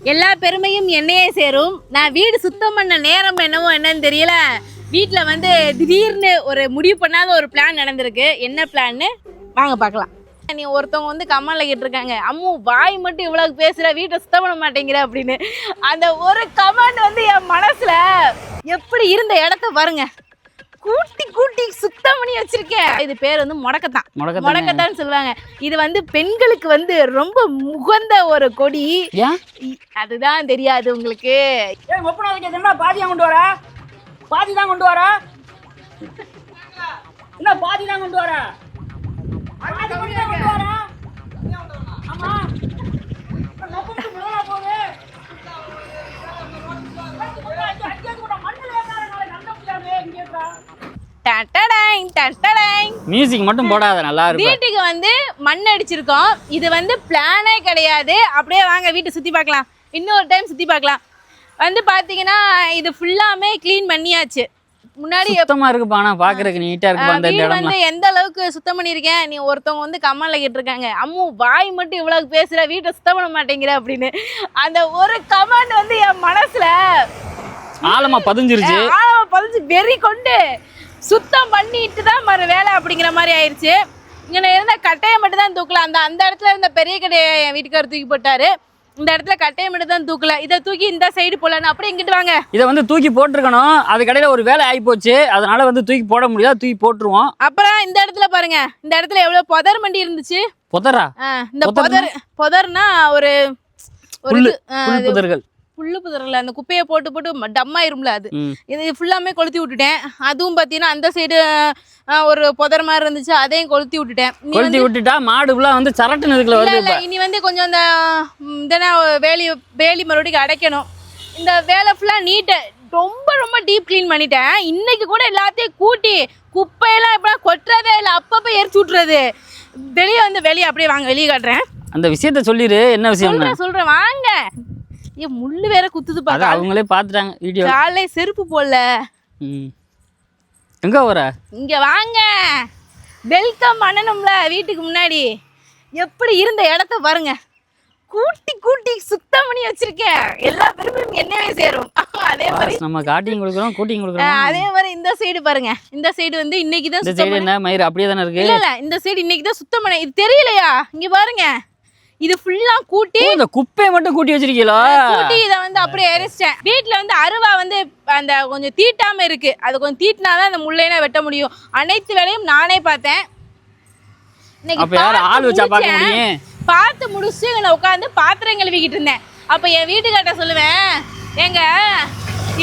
எல்லா பெருமையும் என்னையே சேரும். நான் வீடு சுத்தம் பண்ண நேரம் என்னன்னு தெரியல. வீட்டில் வந்து திடீர்னு ஒரு முடிவு பண்ணாத ஒரு பிளான் நடந்திருக்கு. என்ன பிளான்னு வாங்க பார்க்கலாம். நீ ஒருத்தவங்க வந்து கமெண்ட்ல கேட்டிருக்காங்க, அம்மு வாய் மட்டும் இவ்வளவு பேசுற, வீட்டை சுத்தம் பண்ண மாட்டேங்கிற அப்படின்னு. அந்த ஒரு கமெண்ட் வந்து என் மனசுல எப்படி இருந்த இடத்த பாருங்க, கூட்டி கூட்டி சுத்தம் பண்ணி வச்சிருக்கேன். இது பேர் வந்து முடக்கத்தான் சொல்லுவாங்க. இது வந்து பெண்களுக்கு வந்து ரொம்ப முகந்த ஒரு கொடி. அதுதான் தெரியாது உங்களுக்கு. பாதி தான் கொண்டு வர, பாதி தான் கொண்டு வர, என்ன பாதி தான் கொண்டு வர, ஆமா மியூசிக் மட்டும் போடாத, நல்லா இருக்கும். வீட்டுக்கு வந்து மண் அடிச்சிருக்கோம். இது வந்து பிளானே கிடையாது. அப்படியே வாங்க வீட்டை சுத்தி பார்க்கலாம். இன்னொரு டைம் சுத்தி பார்க்கலாம். வந்து பாத்தீங்கன்னா இது ஃபுல்லாமே க்ளீன் பண்ணியாச்சு. முன்னாடி சுத்தமா இருக்குப்பா, ஆனா பாக்குறதுக்கு நீட்டா இருக்கு. அந்த வீடு வந்து எந்த அளவுக்கு சுத்தம் பண்ணிருக்கேன். நீ ஒருத்தவங்க வந்து கமெண்ட்ல கேட்டிருக்காங்க, அம்மு வாய் மட்டும் இவ்வளவு பேசுற, வீட்டை சுத்தம் பண்ண மாட்டேங்கிற அப்படின்னு. அந்த ஒரு கமெண்ட் வந்து என் மனசுல ஆழமா பதிஞ்சிருச்சு. வெறி கொண்டு சுத்தம் பண்ணிட்டு தான் மறு வேலை அப்படிங்கிற மாதிரி ஆயிடுச்சு. இங்கே இருந்த கட்டையை மட்டும் தான் தூக்கல. அந்த இடத்துல இருந்த பெரிய கடையை என் வீட்டுக்காரர் தூக்கி போட்டாரு. இந்த இடத்துல கட்டையை மட்டும் தான் தூக்கல. இதை தூக்கி இந்த சைடு போடலான்னு அப்படியே இங்கிட்டு வாங்க. இதை வந்து தூக்கி போட்டிருக்கணும். அது கடையில் ஒரு வேலை ஆகி போச்சு, அதனால வந்து தூக்கி போட முடியாது, தூக்கி போட்டுருவோம். அப்புறம் இந்த இடத்துல பாருங்க, இந்த இடத்துல எவ்வளவு புதர் மண்டி இருந்துச்சு. புதரா? இந்த புதர்னா ஒரு புதர்கள், புல்லு புதர்ல அந்த குப்பையை போட்டு போட்டு டம்மாயிரும்ல, அது இது ஃபுல்லாமே கொளுத்தி விட்டுட்டேன். அதுவும் பார்த்தீங்கன்னா அந்த சைடு ஒரு புதர் மாதிரி இருந்துச்சு, அதையும் கொளுத்தி விட்டுட்டேன். கொளுத்தி விட்டுட்டா மாடு ஃபுல்லா வந்து சரட்டுன்னு இருக்குல வருது. இனி வந்து கொஞ்சம் அந்த இதனா வேலி மறுபடியும் அடைக்கணும். இந்த வேலை ஃபுல்லா நீட்டை ரொம்ப டீப் க்ளீன் பண்ணிட்டேன். இன்னைக்கு கூட எல்லாத்தையும் கூட்டி குப்பையெல்லாம் எப்படின்னா கொட்டுறதே இல்லை, அப்பப்போ எரிச்சு விட்டுறது. வெளியே அப்படியே வாங்க, வெளியே காட்டுறேன். அந்த விஷயத்த சொல்லிடு. என்ன விஷயம் சொல்றேன் வாங்க. முள்ளு வேற குத்துது பாரு. அவங்களே பாத்துட்டாங்க வீடியோ. காலை செருப்பு போடல. எங்க வர? இங்க வாங்க, வெல்கம் பண்ணணும்ல வீட்டுக்கு முன்னாடி. எப்படி இருந்த இடத்த பாருங்க, கூட்டி கூட்டி சுத்தம் பண்ணி வச்சிருக்கேன். எல்லா பெருமையும் என்னவே சேரும். அதே மாதிரி நம்ம காட்டிங் கொடுக்குறோம், கூட்டிங் கொடுக்குறோம். அதே மாதிரி இந்த சைடு பாருங்க. இந்த சைடு வந்து இன்னைக்கு தான் சுத்தம் பண்ண. என்ன மயிர் அப்படியே தானே இருக்கு? இல்ல இந்த சைடு இன்னைக்கு தான் சுத்தம் பண்ண. இது தெரியலையா? இங்க பாருங்க, இது ஃபுல்லா கூட்டி இந்த குப்பையை மட்டும் கூட்டி வச்சிருக்கீங்களா? கூட்டி இதை வந்து அப்படியே எரிச்சிட்டேன். வீட்டுல வந்து அருவா வந்து அந்த கொஞ்சம் தீட்டாம இருக்கு. அது கொஞ்சம் தீட்டினாதான் அந்த முள்ளைனா வெட்ட முடியும். அனைத்து வேலையும் நானே பார்த்தேன். பார்த்து முடிச்சு நான் உட்காந்து பாத்திரம் கழுவிக்கிட்டு இருந்தேன். அப்ப என் வீட்டுக்கார்ட்ட சொல்லுவேன், ஏங்க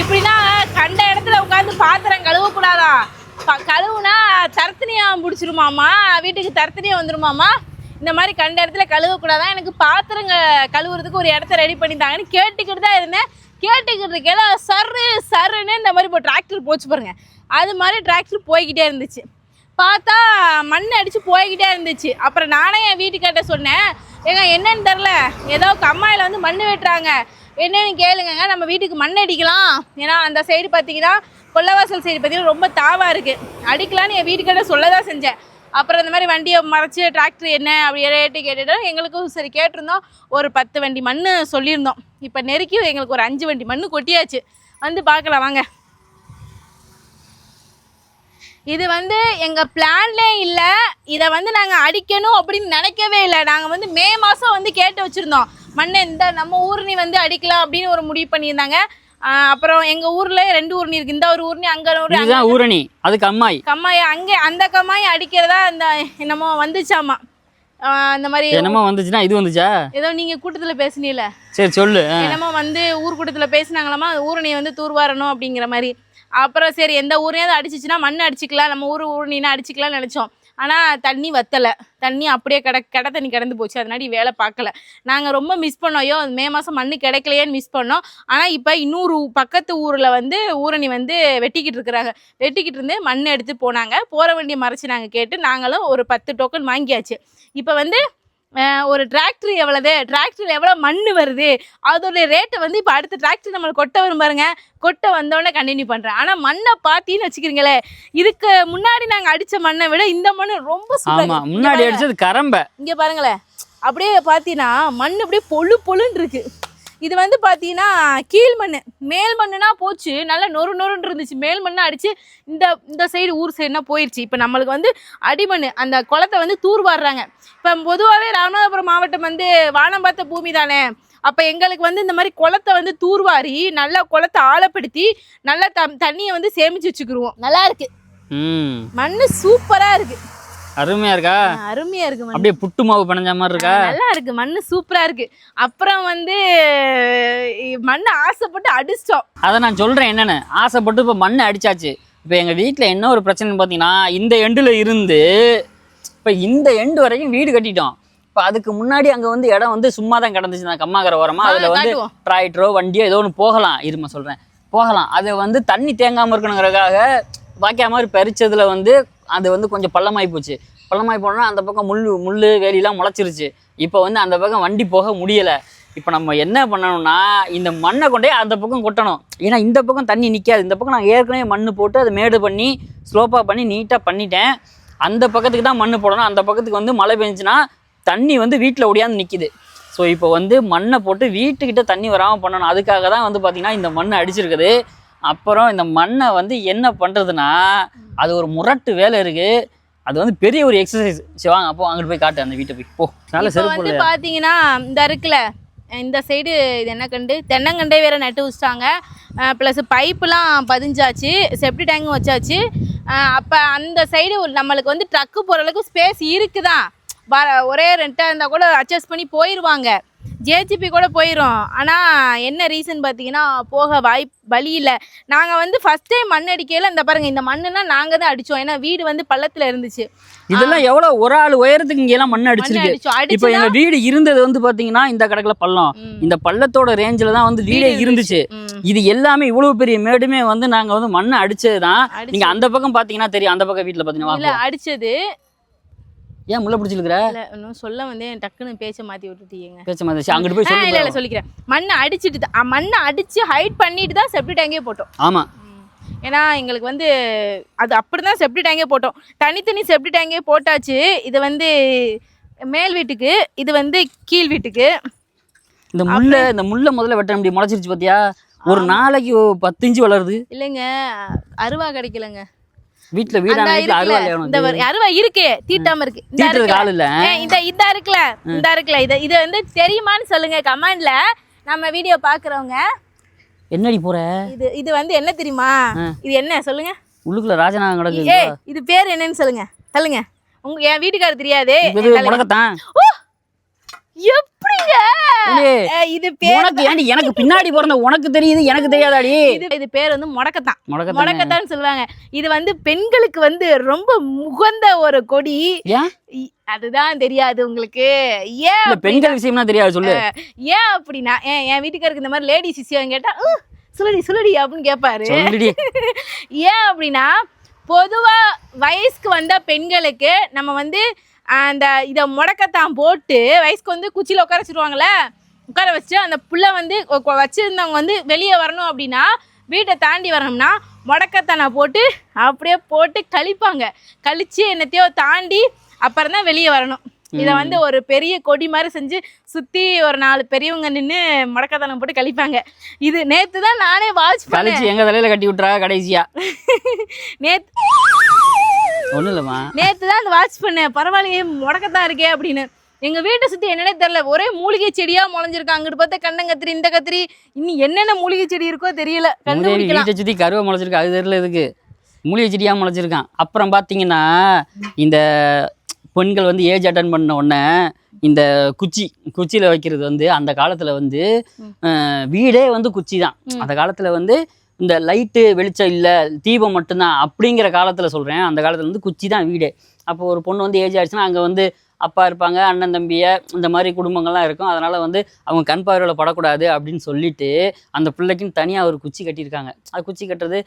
இப்படின்னா கண்ட இடத்துல உட்காந்து பாத்திரம் கழுவ கூடாதா, கழுவுனா தர்த்தனியா முடிச்சிருமாமா, வீட்டுக்கு தர்த்தனியா வந்துருமாமா, இந்த மாதிரி கண்ட இடத்துல கழுவக்கூடாதான், எனக்கு பாத்திரங்க கழுவுறதுக்கு ஒரு இடத்த ரெடி பண்ணிட்டாங்கன்னு கேட்டுக்கிட்டு தான் இருந்தேன். கேட்டுக்கிட்டு இருக்கேன், சருன்னு இந்த மாதிரி இப்போ டிராக்டர் போச்சு பாருங்க. அது மாதிரி டிராக்டர் போய்கிட்டே இருந்துச்சு. பார்த்தா மண் அடித்து போய்கிட்டே இருந்துச்சு. அப்புறம் நானே என் வீட்டுக்கிட்ட சொன்னேன், ஏங்க என்னன்னு தெரில, ஏதோ கம்மாயில் வந்து மண் வெட்டுறாங்க, என்னன்னு கேளுங்க, நம்ம வீட்டுக்கு மண் அடிக்கலாம். ஏன்னா அந்த சைடு பார்த்தீங்கன்னா கொல்லவாசல் சைடு பார்த்தீங்கன்னா ரொம்ப தாவாக இருக்குது, அடிக்கலான்னு என் வீட்டுக்கிட்ட சொல்ல தான் செஞ்சேன். அப்புறம் இந்த மாதிரி வண்டியை மறைச்சி டிராக்டர் என்ன அப்படி ரேட்டு கேட்டுட்டு எங்களுக்கும் சரி கேட்டிருந்தோம். ஒரு 10 வண்டி மண் சொல்லியிருந்தோம். இப்போ நெருக்கி எங்களுக்கு ஒரு 5 வண்டி மண் கொட்டியாச்சு. வந்து பார்க்கலாம் வாங்க. இது வந்து எங்கள் பிளான்லே இல்லை. இதை வந்து நாங்கள் அடிக்கணும் அப்படின்னு நினைக்கவே இல்லை. நாங்கள் வந்து மே மாதம் வந்து கேட்டு வச்சுருந்தோம், மண்ணை இந்த நம்ம ஊர்னி வந்து அடிக்கலாம் அப்படின்னு ஒரு முடிவு பண்ணியிருந்தாங்க. அப்புறம் எங்கள் ஊரில் 2 ஊர்னி இருக்குது. இந்த ஒரு ஊர்னி, அங்கே ஒரு ஊரணி, அது கம்மாய். அங்கே அந்த கம்மாய் அடிக்கிறதா இந்த என்னமோ வந்துச்சாமா. இந்த மாதிரி என்னமோ வந்துச்சுன்னா இது வந்துச்சா? ஏதோ நீங்கள் கூட்டத்தில் பேசுனீல, சரி சொல்லு. என்னமோ வந்து ஊர் கூட்டத்தில் பேசினாங்களாமா, ஊரணியை வந்து தூர்வாரணும் அப்படிங்கிற மாதிரி. அப்புறம் சரி எந்த ஊரையாவது அடிச்சிச்சுன்னா மண் அடிச்சிக்கலாம், நம்ம ஊர்னின்னா அடிச்சிக்கலாம்னு நினச்சோம். ஆனால் தண்ணி வத்தலை, தண்ணி அப்படியே கடை தண்ணி கிடந்து போச்சு. அதனால வேலை பார்க்கல. நாங்கள் ரொம்ப மிஸ் பண்ணோம். ஐயோ மே மாதம் மண் கிடைக்கலையேன்னு மிஸ் பண்ணோம். ஆனால் இப்போ இன்னொரு பக்கத்து ஊரில் வந்து ஊரணி வந்து வெட்டிக்கிட்டு இருக்கிறாங்க. வெட்டிக்கிட்டு இருந்து மண் எடுத்து போனாங்க. போகிற வண்டியை மறைச்சி நாங்கள் கேட்டு நாங்களும் ஒரு 10 டோக்கன் வாங்கியாச்சு. இப்போ வந்து ஒரு டிராக்டர் எவ்வளவு, டிராக்டர் எவ்வளோ மண் வருது, அதோடைய ரேட்டை வந்து இப்போ அடுத்த டிராக்டர் நம்மளுக்கு கொட்ட வரும் பாருங்க, கொட்ட வந்தோடனே கண்டினியூ பண்ணுறேன். ஆனால் மண்ணை பார்த்தீங்கன்னு வச்சுக்கிறீங்களே, இதுக்கு முன்னாடி நாங்கள் அடித்த மண்ணை விட இந்த மண் ரொம்ப முன்னாடி அடிச்சது கரம்ப. இங்கே பாருங்களேன், அப்படியே பார்த்தீங்கன்னா மண் அப்படியே பொழுன்னு இருக்கு. இது வந்து பார்த்தீங்கன்னா கீழ் மண், மேல் மண்ணுனா போச்சு, நல்லா நொறு நொறுன்னு இருந்துச்சு. மேல் மண்ணை அடித்து இந்த சைடு ஊர் சைடுனா போயிடுச்சு. இப்போ நம்மளுக்கு வந்து அடிமண், அந்த குளத்தை வந்து தூர்வாடுறாங்க. இப்போ பொதுவாகவே ராமநாதபுரம் மாவட்டம் வந்து வானம் பார்த்த பூமி தானே. அப்போ எங்களுக்கு வந்து இந்த மாதிரி குளத்தை வந்து தூர்வாரி நல்லா குளத்தை ஆழப்படுத்தி நல்லா தண்ணியை வந்து சேமித்து வச்சுக்கிருவோம். நல்லா இருக்கு, மண் சூப்பராக இருக்கு. அருமையா இருக்கா? அருமையா இருக்கு. அப்படியே புட்டு மாவு பிணைஞ்ச மாதிரி இருக்கா? நல்லா இருக்கு, மண்ணு சூப்பரா இருக்கு. அப்புறம் வந்து மண்ணை ஆசைப்பட்டு அடிச்சிட்டோம். அதை நான் சொல்றேன் என்னன்னு. ஆசைப்பட்டு இப்போ மண்ணை அடிச்சாச்சு. இப்போ எங்க வீட்டில் என்ன ஒரு பிரச்சனைன்னு பார்த்தீங்கன்னா, இந்த எண்டில் இருந்து இப்போ இந்த எண்டு வரைக்கும் வீடு கட்டிட்டோம். இப்போ அதுக்கு முன்னாடி அங்கே வந்து இடம் வந்து சும்மா தான் கிடந்துச்சு, நான் கம்மாக்கரை ஓரமாக. அதில் வந்து டிராக்டரோ வண்டியோ ஏதோ ஒன்று போகலாம், இருமா சொல்கிறேன், போகலாம். அதை வந்து தண்ணி தேங்காமல் இருக்கணுங்கிறதுக்காக வாக்கியா மாதிரி பறிச்சதுல வந்து அது வந்து கொஞ்சம் பள்ளமாகி போச்சு. பள்ளமாகி போனோன்னா அந்த பக்கம் முள் வேலியெல்லாம் முளைச்சிருச்சு. இப்போ வந்து அந்த பக்கம் வண்டி போக முடியலை. இப்போ நம்ம என்ன பண்ணணும்னா, இந்த மண்ணை கொண்டே அந்த பக்கம் கொட்டணும். ஏன்னா இந்த பக்கம் தண்ணி நிற்காது. இந்த பக்கம் நான் ஏற்கனவே மண் போட்டு அதை மேடு பண்ணி ஸ்லோப்பாக பண்ணி நீட்டாக பண்ணிட்டேன். அந்த பக்கத்துக்கு தான் மண் போடணும். அந்த பக்கத்துக்கு வந்து மழை பெஞ்சுன்னா தண்ணி வந்து வீட்டில் ஒடியாந்து நிற்கிது. ஸோ இப்போ வந்து மண்ணை போட்டு வீட்டுக்கிட்ட தண்ணி வராமல் பண்ணணும். அதுக்காக தான் வந்து பார்த்திங்கன்னா இந்த மண்ணை அடிச்சிருக்குது. அப்புறம் இந்த மண்ணை வந்து என்ன பண்ணுறதுன்னா, அது ஒரு முரட்டு வேலை இருக்குது. அது வந்து பெரிய ஒரு எக்ஸசைஸ். சரி வாங்க அப்போ அங்கிட்டு போய் காட்டு, அந்த வீட்டை போய் போ. நல்ல செருப்பு வந்து பார்த்தீங்கன்னா இந்த இருக்குல்ல, இந்த சைடு இது என்ன கண்டு, தென்னங்கண்டே வேற நட்டு வச்சிட்டாங்க. ப்ளஸ் பைப்புலாம் பதிஞ்சாச்சு, செப்டி டேங்கும் வச்சாச்சு. அப்போ அந்த சைடு நம்மளுக்கு வந்து ட்ரக்கு போகிற அளவுக்கு ஸ்பேஸ் இருக்குதான். ஒரே ரெண்டாக இருந்தால் கூட அட்ஜஸ்ட் பண்ணி போயிடுவாங்க, ஜேஜிபி கூட போயிடும். ஆனால் என்ன ரீசன் பார்த்தீங்கன்னா, போக வழி இல்லை. நாங்கள் வந்து ஃபஸ்ட் டைம் மண் அடிக்கையில் இந்த பாருங்கள், இந்த மண்ணுனா நாங்கள் தான் அடித்தோம். ஏன்னா வீடு வந்து பள்ளத்தில் இருந்துச்சு. இதெல்லாம் எவ்வளோ ஒரு ஆள் உயரத்துக்கு இங்கெல்லாம் மண் அடிச்சிருக்கு. இப்போ எங்கள் வீடு இருந்தது வந்து பார்த்தீங்கன்னா இந்த கடக்கில் பள்ளம், இந்த பள்ளத்தோட ரேஞ்சில் தான் வந்து வீடே இருந்துச்சு. இது எல்லாமே இவ்வளவு பெரிய மேடுமே வந்து நாங்கள் வந்து மண்ணை அடிச்சது தான். நீங்கள் அந்த பக்கம் பார்த்தீங்கன்னா தெரியும். அந்த பக்கம் வீட்டில் பார்த்தீங்கன்னா அடிச்சது. ஏன் முள்ள பிடிச்சிருக்கிற? இன்னும் சொல்ல வந்து டக்குன்னு பேச்ச மாற்றி விட்டுட்டீங்க. பேச்ச மாற்றி அங்கிட்டு போய் சொல்லி. இல்லை சொல்லிக்கிறேன். மண்ணை அடிச்சுட்டு மண்ணை அடித்து ஹைட் பண்ணிட்டு தான் செப்டி டேங்கே போட்டோம். ஆமாம், ஏன்னா எங்களுக்கு வந்து அது அப்படி தான் செப்டி டேங்கே போட்டோம். தனித்தனி செப்டி டேங்கே போட்டாச்சு. இது வந்து மேல் வீட்டுக்கு, இது வந்து கீழ் வீட்டுக்கு. இந்த முள்ள முதல்ல வெட்ட முடியும், முளைச்சிருச்சு பார்த்தியா? ஒரு நாளைக்கு 10 இன்ச்சு வளருது. இல்லைங்க, அருவா கிடைக்கலங்க வீட்டுல. அருவா இருக்கு, தீட்டாம இருக்கு. இந்த இருக்குல்ல, இது வந்து தெரியுமான்னு சொல்லுங்க கமெண்ட்ல. நம்ம வீடியோ பாக்குறவங்க. என்னடி போற? இது வந்து என்ன தெரியுமா? இது என்ன சொல்லுங்க? உள்ளுக்குள்ள ராஜநாகம் கிடக்கு. இது பேர் என்னன்னு சொல்லுங்க. என் வீட்டுக்காரர் தெரியாது. எப்படிங்க இது பேர்? எனக்கு பின்னாடி பிறந்த உனக்கு தெரியுது, எனக்கு தெரியாதாடி? இது பேர் வந்து முடக்கத்தான் சொல்லுவாங்க. இது வந்து பெண்களுக்கு வந்து ரொம்ப முகந்த ஒரு கொடி. அதுதான் தெரியாது உங்களுக்கு? ஏன் பெண்கள் விஷயம்னா தெரியாது சொல்லு. ஏன் அப்படின்னா, என் வீட்டுக்காருக்கு இந்த மாதிரி லேடிஸ் விஷயம் கேட்டா சொல்லுடி அப்படின்னு கேட்பாரு. ஏன் அப்படின்னா, பொதுவா வயசுக்கு வந்த பெண்களுக்கு நம்ம வந்து அந்த இதை முடக்கத்தான் போட்டு வயசுக்கு வந்து குச்சியில் உட்கார வச்சுருவாங்களே, உட்கார வச்சு அந்த புள்ள வந்து வச்சுருந்தவங்க வந்து வெளியே வரணும் அப்படின்னா, வீட்டை தாண்டி வரணும்னா முடக்கத்தானை போட்டு அப்படியே போட்டு கழிப்பாங்க. கழித்து என்னத்தையோ தாண்டி அப்புறம் தான் வெளியே வரணும். இதை வந்து ஒரு பெரிய கொடி மாதிரி செஞ்சு சுற்றி ஒரு 4 பெரியவங்க நின்று முடக்கத்தானை போட்டு கழிப்பாங்க. இது நேற்று தான் நானே வாட்ச் பண்ணி எங்கள் தலையில் கட்டி விட்றா கடைசியா. ஒன்றும் இல்லைம்மா, நேற்று தான் அந்த வாட்ச் பண்ணேன். பரவாயில்லையே முடக்கத்தான் இருக்கே அப்படின்னு. எங்கள் வீட்டை சுற்றி என்னன்னே தெரில, ஒரே மூலிகை செடியாக முளைஞ்சிருக்கு. அங்கிட்டு பார்த்தா கண்ணங்கத்திரி, இந்த கத்திரி, இன்னும் என்னென்ன மூலிகை செடி இருக்கோ தெரியல. வீட்டை சுற்றி கருவை முளைச்சிருக்கு, அது தெரியல இதுக்கு மூலிகை செடியாக முளைச்சிருக்கான். அப்புறம் பார்த்தீங்கன்னா, இந்த பெண்கள் வந்து ஏஜ் அட்டன் பண்ண உடனே இந்த குச்சியில் வைக்கிறது வந்து அந்த காலத்தில் வந்து வீடே வந்து குச்சி தான். அந்த காலத்தில் வந்து இந்த லைட்டு வெளிச்சம் இல்லை, தீபம் மட்டும்தான் அப்படிங்கிற காலத்தில் சொல்கிறேன். அந்த காலத்தில் வந்து குச்சி தான் வீடு. அப்போ ஒரு பொண்ணு வந்து ஏஜ் ஆகிடுச்சுன்னா அங்கே வந்து அப்பா இருப்பாங்க, அண்ணன் தம்பியை, இந்த மாதிரி குடும்பங்கள்லாம் இருக்கும். அதனால் வந்து அவங்க கண் பார்வையில் படக்கூடாது அப்படின்னு சொல்லிட்டு அந்த பிள்ளைக்குன்னு தனியாக ஒரு குச்சி கட்டியிருக்காங்க. அது குச்சி கட்டுறது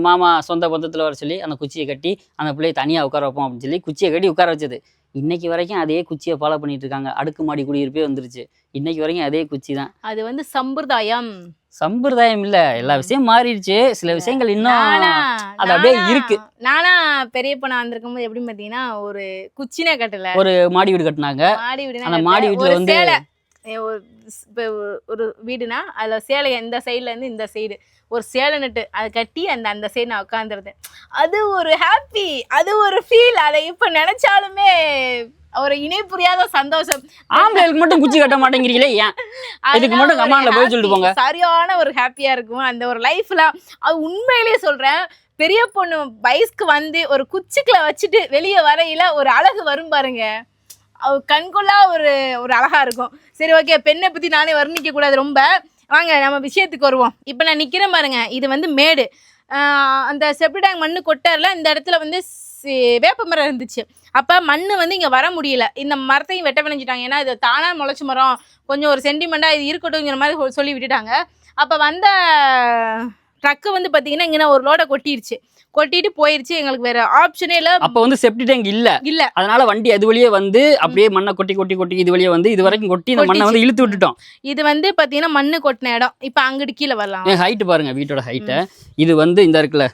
மாமா சொந்த பந்தத்தில் வர சொல்லி அந்த குச்சியை கட்டி அந்த பிள்ளையை தனியாக உட்கார வைப்போம் அப்படின்னு சொல்லி குச்சியை கட்டி உட்கார வச்சது. இன்னைக்கு வரைக்கும் அதே குச்சியை ஃபாலோ பண்ணிட்டு இருக்காங்க. அடுக்குமாடி குடியிருப்பே வந்துருச்சு. இன்னைக்கு வரைக்கும் அதே குச்சி தான். அது வந்து சம்பிரதாயம் இல்ல, எல்லா விஷயம் மாறிடுச்சு. சில விஷயங்கள் இன்னும் அது அப்படியே இருக்கு. நானா பெரிய பொண்ணா வந்திருக்கும் போது எப்படி பாத்தீங்கன்னா, ஒரு குச்சினே கட்டல, ஒரு மாடி வீடு கட்டினாங்க. மாடி வீடு, அந்த மாடி வீட்டுல வந்து இப்போ ஒரு வீடுனா அதில் சேலை எந்த சைட்லேருந்து இந்த சைடு ஒரு சேலை நட்டு அதை கட்டி அந்த சைடு நான் உட்காந்துருந்தேன். அது ஒரு ஹாப்பி, அது ஒரு ஃபீல். அதை இப்போ நினச்சாலுமே ஒரு இணை புரியாத சந்தோஷம். ஆம்பளைக்கு மட்டும் குச்சி கட்ட மாட்டேங்கிறீங்களே ஏன்? இதுக்கு மட்டும் கமாண்ட்ல போய் சொல்லிட்டு போங்க. சரியான ஒரு ஹாப்பியா இருக்கும் அந்த ஒரு லைஃப்ல. அது உண்மையிலேயே சொல்றேன். பெரிய பொண்ணு வயசுக்கு வந்து ஒரு குச்சிக்குள்ள வச்சுட்டு வெளியே வரையில ஒரு அழகு வரும் பாருங்க, கண்கொள்ளா ஒரு ஒரு அழகா இருக்கும். சரி ஓகே, பெண்ணை பத்தி நானே வர்ணிக்க கூடாது ரொம்ப. வாங்க நம்ம விஷயத்துக்கு வருவோம். இப்போ நான் நிக்கிறேன் பாருங்க, இது வந்து மேடு. அந்த செப்டி டேங்க் மண்ணு கொட்டார்ல, இந்த இடத்துல வந்து வேப்ப மரம் இருந்துச்சு. அப்போ மண் வந்து இங்கே வர முடியல, இந்த மரத்தையும் வெட்ட விளைஞ்சிட்டாங்க. ஏன்னா இது தானாக முளைச்சி மரம், கொஞ்சம் ஒரு சென்டிமெண்ட்டாக இது இருக்கட்டும்ங்கிற மாதிரி சொல்லி விட்டுட்டாங்க. அப்போ வந்த ட்ரக்கு வந்து பார்த்தீங்கன்னா இங்கே ஒரு லோடை கொட்டிட்டு போயிருச்சு. எங்களுக்கு வேற ஆப்ஷனே இல்லை. அப்போ வந்து செப்டி டேங்க் இல்ல, அதனால வண்டி அது வழியே வந்து அப்படியே மண்ணை கொட்டி இது வழியே வந்து இது வரைக்கும் கொட்டி இந்த மண்ணை வந்து இழுத்து விட்டுட்டோம். இது வந்து பார்த்தீங்கன்னா மண்ணு கொட்டின இடம். இப்போ அங்கிட்டு கீழே வரலாம். ஹைட்டு பாருங்க, வீட்டோட ஹைட்டை. இது வந்து இந்த இருக்குல்ல,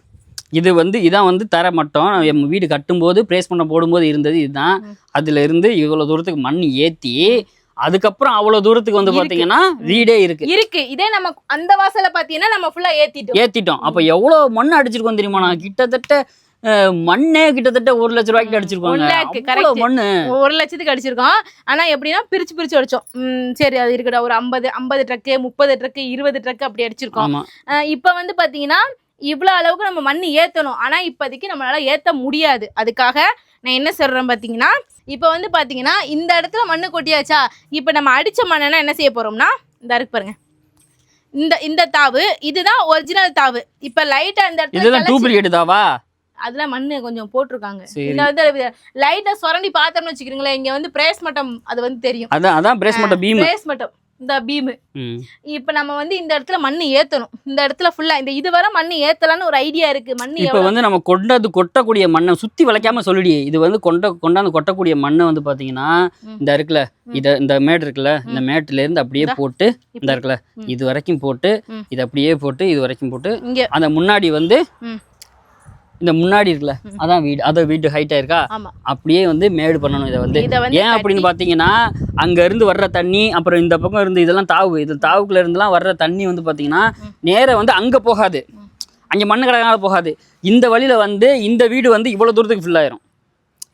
இது வந்து இதான் வந்து தர மட்டம். நம்ம வீடு கட்டும்போது பிரேஸ் பண்ண போடும்போது இருந்தது இதுதான். அதுல இருந்து இவ்வளவு தூரத்துக்கு மண் ஏத்தி அதுக்கப்புறம் அவ்வளவு தூரத்துக்கு வந்து பாத்தீங்கன்னா வீடே இருக்கு. இதே நம்ம அந்த வாசல பாத்தீங்கன்னா நம்ம ஃபுல்லா ஏத்திட்டோம். அப்ப எவ்வளவு மண் அடிச்சிருக்கோம் தெரியுமா? நான் கிட்டத்தட்ட மண்ணே கிட்டத்தட்ட 1 லட்சம் ரூபாய்க்கு அடிச்சிருக்கோம். 1 லட்சத்துக்கு அடிச்சிருக்கோம். ஆனா எப்படின்னா பிரிச்சு அடிச்சோம். சரி அது இருக்கடா, ஒரு 50 ட்ரக்கு 30 ட்ரக்கு 20 ட்ரக்கு அப்படி அடிச்சிருக்கோம். இப்ப வந்து பாத்தீங்கன்னா இவ்வளவு அளவுக்கு நம்ம மண் ஏத்தணும். ஆனா இப்போதைக்கு நம்மளால ஏத்த முடியாது. அதுக்காக நான் என்ன சொல்றேன் பாத்தீங்கன்னா, இப்ப வந்து பாத்தீங்கன்னா இந்த இடத்துல மண்ணு கொட்டியாச்சா, இப்ப நம்ம அடிச்ச மண்ணெல்லாம் என்ன செய்ய போறோம்னா, இந்த இருக்கு பாருங்க, இந்த தாவு இதுதான் ஒரிஜினல் தாவு. இப்ப லைட்டா இந்த இடத்துல அதுல மண்ணு கொஞ்சம் போட்டிருக்காங்க. இந்த வந்து லைட்டா சுரண்டி பார்த்தோம்னு வச்சுக்கிறீங்களேன், இங்க வந்து பிரேஸ் மட்டம் அது வந்து தெரியும். அதான் பிரேஸ் மட்டம் இந்த பீமு. இப்ப நம்ம வந்து இந்த இடத்துல மண்ணு ஏத்தணும். இந்த இடத்துல ஃபுல்லா இந்த இதுவரை மண்ணு ஏத்தலான்னு ஒரு ஐடியா இருக்கு. மண்ணு இப்ப வந்து நம்ம கொட்டக்கூடிய மண்ணை சுத்தி வளைக்காம சொல்லிடி. இது வந்து கொண்டாந்து கொட்டக்கூடிய மண்ணை வந்து பாத்தீங்கன்னா இந்த இருக்குல்ல, இந்த மேட் இருக்குல்ல, இந்த மேட்ல இருந்து அப்படியே போட்டு இந்த இருக்குல்ல இது வரைக்கும் போட்டு இது அப்படியே போட்டு இது வரைக்கும் போட்டு அந்த முன்னாடி வந்து இந்த முன்னாடி இருக்குல்ல அதான் வீடு, அதான் வீட்டு ஹைட்டா இருக்கா, அப்படியே வந்து மேடு பண்ணணும். இதை வந்து ஏன் அப்படின்னு பாத்தீங்கன்னா அங்க இருந்து வர்ற தண்ணி, அப்புறம் இந்த பக்கம் இருந்து இதெல்லாம் தாவு, இது தாவுக்குள்ள இருந்துலாம் வர்ற தண்ணி வந்து பாத்தீங்கன்னா நேரா வந்து அங்க போகாது, அங்க மண்ணு கடனால போகாது. இந்த வழியில வந்து இந்த வீடு வந்து இவ்வளவு தூரத்துக்கு ஃபுல் ஆயிரும்.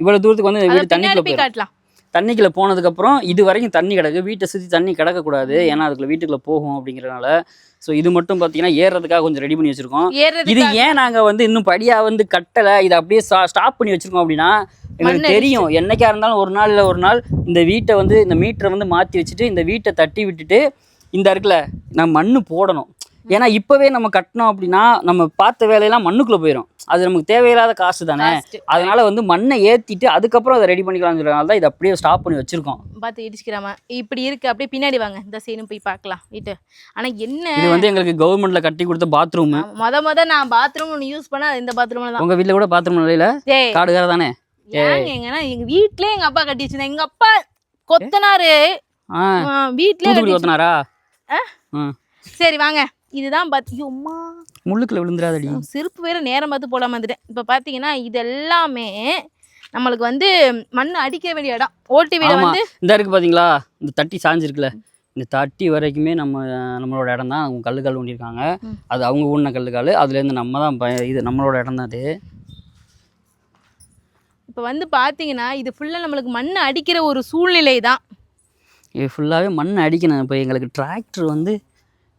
இவ்வளவு தூரத்துக்கு வந்து வீடு தண்ணிக்குள்ள போனதுக்கு அப்புறம் இது வரைக்கும் தண்ணி கிடக்கு. வீட்டை சுற்றி தண்ணி கிடக்கக்கூடாது, ஏன்னா அதுக்குள்ள வீட்டுக்குள்ள போகும் அப்படிங்கிறதுனால. ஸோ இது மட்டும் பார்த்தீங்கன்னா ஏறுறதுக்காக கொஞ்சம் ரெடி பண்ணி வச்சிருக்கோம். இது ஏன் நாங்கள் வந்து இன்னும் படியாக வந்து கட்டலை, இதை அப்படியே ஸ்டாப் பண்ணி வச்சிருக்கோம் அப்படின்னா, எங்களுக்கு தெரியும் என்னைக்கா இருந்தாலும் ஒரு நாள் இல்லை ஒரு நாள் இந்த வீட்டை வந்து இந்த மீட்டரை வந்து மாற்றி வச்சுட்டு இந்த வீட்டை தட்டி விட்டுட்டு இந்த இருக்குல்ல நம்ம மண்ணு போடணும். ஏன்னா இப்போவே நம்ம கட்டினோம் அப்படின்னா நம்ம பார்த்த வேலையெல்லாம் மண்ணுக்குள்ளே போயிடும். அது நமக்கு தேவையில்லாத காசு தானே. அதனால வந்து மண்ணை ஏற்றிட்டு அதுக்கப்புறம் அதை ரெடி பண்ணிக்கலாம்ங்கிறதுனால தான் இதை அப்படியே ஸ்டாப் பண்ணி வச்சிருக்கோம். பார்த்து இடிச்சுக்கிறாமா இப்படி இருக்கு. அப்படியே பின்னாடி வாங்க, இந்த சைடும் போய் பார்க்கலாம் வீட்டு. ஆனால் என்ன, இது வந்து எங்களுக்கு கவர்மெண்ட்ல கட்டி கொடுத்த பாத்ரூம். முத நான் பாத்ரூம் ஒன்று யூஸ் பண்ண இந்த பாத்ரூம்ல தான். உங்க வீட்டில் கூட பாத்ரூம் இல்லையில காடுகார தானே? ஏங்கன்னா எங்க வீட்லயே எங்க அப்பா கட்டி வச்சிருந்தேன். எங்க அப்பா கொத்தனாரு வீட்லயே கொத்தனாரா? சரி வாங்க, இதுதான் பாத்தீங்கம்மா முள்ளுக்குள்ள விழுந்துடாதடி, செருப்பு வேற நேரம் பார்த்து போடாம வந்துட்டேன். இப்ப பாத்தீங்கன்னா இது எல்லாமே நம்மளுக்கு வந்து மண் அடிக்க வேண்டிய இடம். ஓட்டு வீடு வந்து இந்த இருக்கு பாத்தீங்களா, இந்த தட்டி சாஞ்சிருக்குல்ல, இந்த தட்டி வரைக்குமே நம்மளோட இடம் தான். அவங்க கல்லுக்கால் ஊண்டியிருக்காங்க, அது அவங்க ஊடின கல்லுக்கால். அதுலேருந்து நம்ம தான் இது நம்மளோட இடம் தான் அது. இப்போ வந்து பார்த்தீங்கன்னா இது ஃபுல்லாக நம்மளுக்கு மண் அடிக்கிற ஒரு சூழ்நிலை தான். இது ஃபுல்லாகவே மண் அடிக்கணும். இப்போ எங்களுக்கு டிராக்டர் வந்து